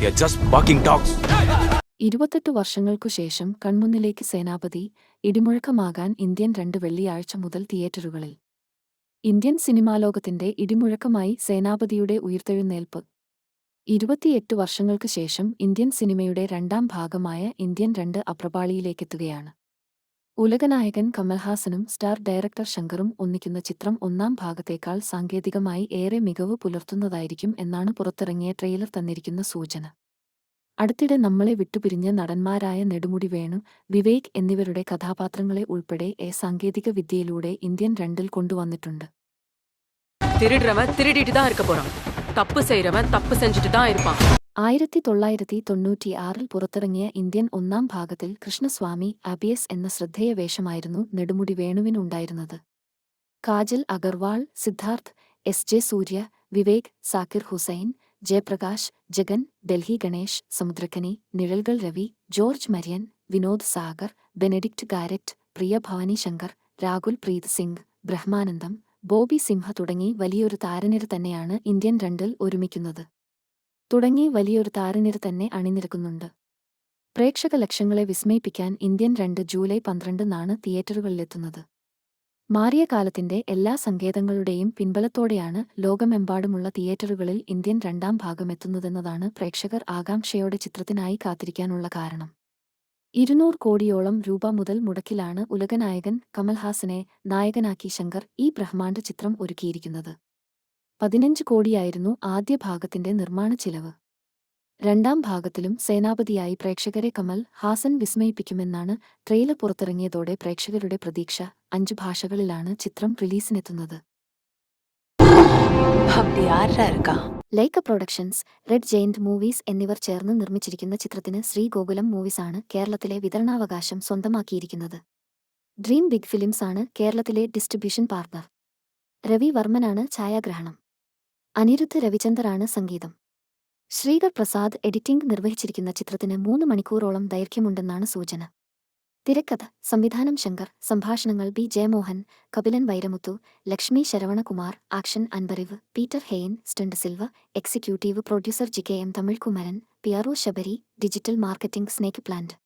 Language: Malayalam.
They are just barking dogs. 28 വർഷങ്ങൾക്കുശേഷം കൺമുന്നിലേക്ക് Senapathi ഇടിമുഴക്കമാകാൻ Indian 2 വെള്ളിയാഴ്ച മുതൽ തിയേറ്ററുകളിൽ. ഇന്ത്യൻ സിനിമാലോകത്തിന്റെ ഇടിമുഴക്കമായി സേനാപതിയുടെ ഉയിർത്തെഴുന്നേൽപ്പ്. 28 വർഷങ്ങൾക്ക് ശേഷം ഇന്ത്യൻ സിനിമയുടെ രണ്ടാം ഭാഗമായ ഇന്ത്യൻ 2 അപ്രപാളിയിലേക്കെത്തുകയാണ്. ഉലകനായകൻ കമൽഹാസനും സ്റ്റാർ ഡയറക്ടർ ശങ്കറും ഒന്നിക്കുന്ന ചിത്രം ഒന്നാം ഭാഗത്തേക്കാൾ സാങ്കേതികമായി ഏറെ മികവ് പുലർത്തുന്നതായിരിക്കും എന്നാണ് പുറത്തിറങ്ങിയ ട്രെയിലർ തന്നിരിക്കുന്ന സൂചന. അടുത്തിടെ നമ്മളെ വിട്ടുപിരിഞ്ഞ നടന്മാരായ നെടുമുടി വേണു, വിവേക് എന്നിവരുടെ കഥാപാത്രങ്ങളെ ഉൾപ്പെടെ സാങ്കേതിക വിദ്യയിലൂടെ ഇന്ത്യൻ 2 കൊണ്ടുവന്നിട്ടുണ്ട്. திருடுறவன் திருடிட்டு தான் இருக்க போறான், தப்பு செய்யறவன் தப்பு செஞ்சுட்டு தான் இருப்பான். 1996 പുറത്തിറങ്ങിയ ഇന്ത്യൻ ഒന്നാം ഭാഗത്തിൽ കൃഷ്ണസ്വാമി അബിയസ് എന്ന ശ്രദ്ധേയ വേഷമായിരുന്നു നെടുമുടി വേണുവിനുണ്ടായിരുന്നത്. കാജൽ അഗർവാൾ, സിദ്ധാർത്ഥ്, എസ്.ജെ. സൂര്യ, വിവേക്, സാക്കിർ ഹുസൈൻ, ജയപ്രകാശ്, ജഗൻ, ഡൽഹി ഗണേഷ്, സമുദ്രക്കനി, നിഴൽകൾ രവി, ജോർജ് മരിയൻ, വിനോദ് സാഗർ, ബെനഡിക്റ്റ് ഗാരറ്റ്, പ്രിയ ഭവാനി ശങ്കർ, രാഹുൽ പ്രീത് സിംഗ്, ബ്രഹ്മാനന്ദം, ബോബി സിംഹ തുടങ്ങി വലിയൊരു താരനിര തന്നെയാണ് ഇന്ത്യൻ 2 ഒരുമിക്കുന്നത്. വലിയൊരു താരനിര തന്നെ അണിനിരക്കുന്നുണ്ട്. പ്രേക്ഷക ലക്ഷങ്ങളെ വിസ്മയിപ്പിക്കാൻ ഇന്ത്യൻ 2 ജൂലൈ 12-നാണ് തിയേറ്ററുകളിലെത്തുന്നത്. മാറിയ കാലത്തിന്റെ എല്ലാ സങ്കേതങ്ങളുടെയും പിൻബലത്തോടെയാണ് ലോകമെമ്പാടുമുള്ള തിയേറ്ററുകളിൽ ഇന്ത്യൻ രണ്ടാം ഭാഗം എത്തുന്നതെന്നതാണ് പ്രേക്ഷകർ ആകാംക്ഷയോടെ ചിത്രത്തിനായി കാത്തിരിക്കാനുള്ള കാരണം. 200 കോടിയോളം രൂപ മുതൽ മുടക്കിലാണ് ഉലകനായകൻ കമൽഹാസനെ നായകനാക്കി ശങ്കർ ഈ ബ്രഹ്മാണ്ഡ ചിത്രം ഒരുക്കിയിരിക്കുന്നത്. 15 കോടിയായിരുന്നു ആദ്യ ഭാഗത്തിന്റെ നിർമ്മാണ ചിലവ്. രണ്ടാം ഭാഗത്തിലും സേനാപതിയായി പ്രേക്ഷകരെ കമൽ ഹാസൻ വിസ്മയിപ്പിക്കുമെന്നാണ് ട്രെയിലർ പുറത്തിറങ്ങിയതോടെ പ്രേക്ഷകരുടെ പ്രതീക്ഷ. 5 ഭാഷകളിലാണ് ചിത്രം റിലീസിനെത്തുന്നത്. Lyca productions, red giant movies എന്നിവർ ചേർന്ന് നിർമ്മിച്ചിരിക്കുന്ന ചിത്രത്തിന് ശ്രീഗോകുലം മൂവീസാണ് കേരളത്തിലെ വിതരണാവകാശം സ്വന്തമാക്കിയിരിക്കുന്നത്. ഡ്രീം ബിഗ് ഫിലിംസ് ആണ് കേരളത്തിലെ ഡിസ്ട്രിബ്യൂഷൻ പാർട്ണർ. രവി വർമ്മനാണ് ഛായാഗ്രഹണം. അനിരുദ്ധ് രവിചന്ദറാണ് സംഗീതം. ശ്രീകർ പ്രസാദ് എഡിറ്റിംഗ് നിർവഹിച്ചിരിക്കുന്ന ചിത്രത്തിന് 3 മണിക്കൂറോളം ദൈർഘ്യമുണ്ടെന്നാണ് സൂചന. തിരക്കഥ, സംവിധാനം ശങ്കർ, സംഭാഷണങ്ങൾ B Jeyamohan, Kabilan Vairamuthu, Lakshmi Saravanakumar, action Anbariv, Peter Hein, stunt Silva, executive producer JKM Tamizhkumaran, PRO Sabari, digital marketing snake plant.